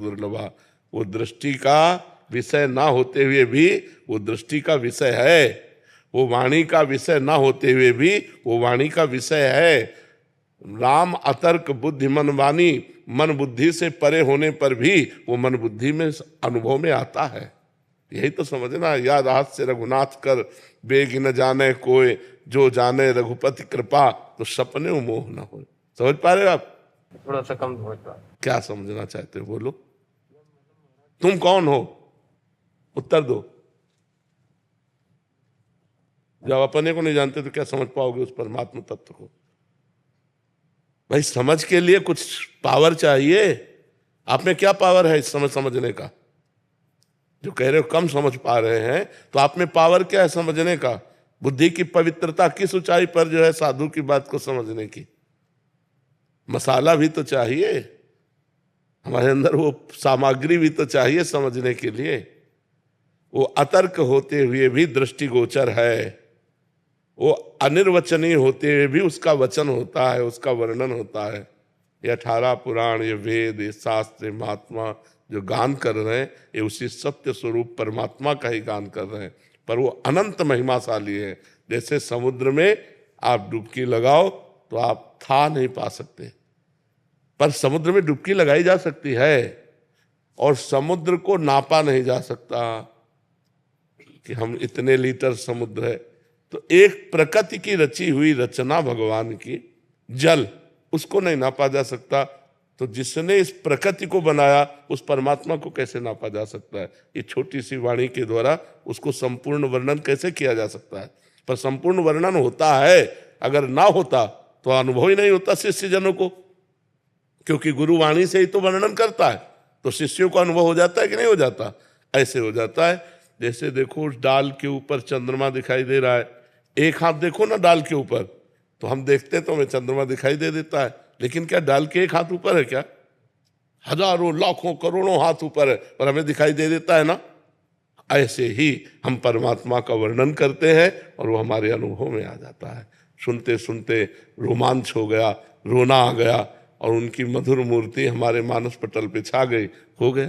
दुर्लभा। वो दृष्टि का विषय ना होते हुए भी वो दृष्टि का विषय है, वो वाणी का विषय ना होते हुए भी वो वाणी का विषय है। राम अतर्क बुद्धि मन वाणी, मन बुद्धि से परे होने पर भी वो मन बुद्धि में अनुभव में आता है। यही तो समझना, याद हास्य रघुनाथ कर बेग न जाने कोई, जो जाने रघुपति कृपा तो सपने मोह न हो। समझ पा रहे हो आप? थोड़ा सा कम समझ पा। क्या समझना चाहते हो बोलो? तुम कौन हो? उत्तर दो। जब अपने को नहीं जानते तो क्या समझ पाओगे उस परमात्मा तत्व को? भाई समझ के लिए कुछ पावर चाहिए। आप में क्या पावर है इस समझने का? जो कह रहे हो कम समझ पा रहे हैं, तो आप में पावर क्या है समझने का? बुद्धि की पवित्रता किस ऊंचाई पर जो है साधु की बात को समझने की? मसाला भी तो चाहिए हमारे अंदर, वो सामग्री भी तो चाहिए समझने के लिए। वो अतर्क होते हुए भी दृष्टिगोचर है, वो अनिर्वचनीय होते हुए भी उसका वचन होता है, उसका वर्णन होता है। ये 18 पुराण, ये वेद, ये शास्त्र, महात्मा जो गान कर रहे हैं, ये उसी सत्य स्वरूप परमात्मा का ही गान कर रहे हैं। पर वो अनंत महिमाशाली है। जैसे समुद्र में आप डुबकी लगाओ तो आप था नहीं पा सकते, पर समुद्र में डुबकी लगाई जा सकती है, और समुद्र को नापा नहीं जा सकता कि हम इतने लीटर समुद्र है। तो एक प्रकृति की रची हुई रचना भगवान की, जल, उसको नहीं नापा जा सकता। तो जिसने इस प्रकृति को बनाया उस परमात्मा को कैसे नापा जा सकता है? ये छोटी सी वाणी के द्वारा उसको संपूर्ण वर्णन कैसे किया जा सकता है? पर संपूर्ण वर्णन होता है, अगर ना होता तो अनुभव ही नहीं होता शिष्य जनों को, क्योंकि गुरु वाणी से ही तो वर्णन करता है। तो शिष्यों को अनुभव हो जाता है कि नहीं हो जाता? ऐसे हो जाता है। जैसे देखो उस डाल के ऊपर चंद्रमा दिखाई दे रहा है, एक हाथ देखो ना डाल के ऊपर, तो हम देखते तो हमें चंद्रमा दिखाई दे देता है, लेकिन क्या डाल के एक हाथ ऊपर है क्या? हजारों लाखों करोड़ों हाथ ऊपर है, पर हमें दिखाई दे देता है ना। ऐसे ही हम परमात्मा का वर्णन करते हैं और वो हमारे अनुभव में आ जाता है। सुनते सुनते रोमांच हो गया, रोना आ गया, और उनकी मधुर मूर्ति हमारे मानस पटल पे छा गई, हो गया।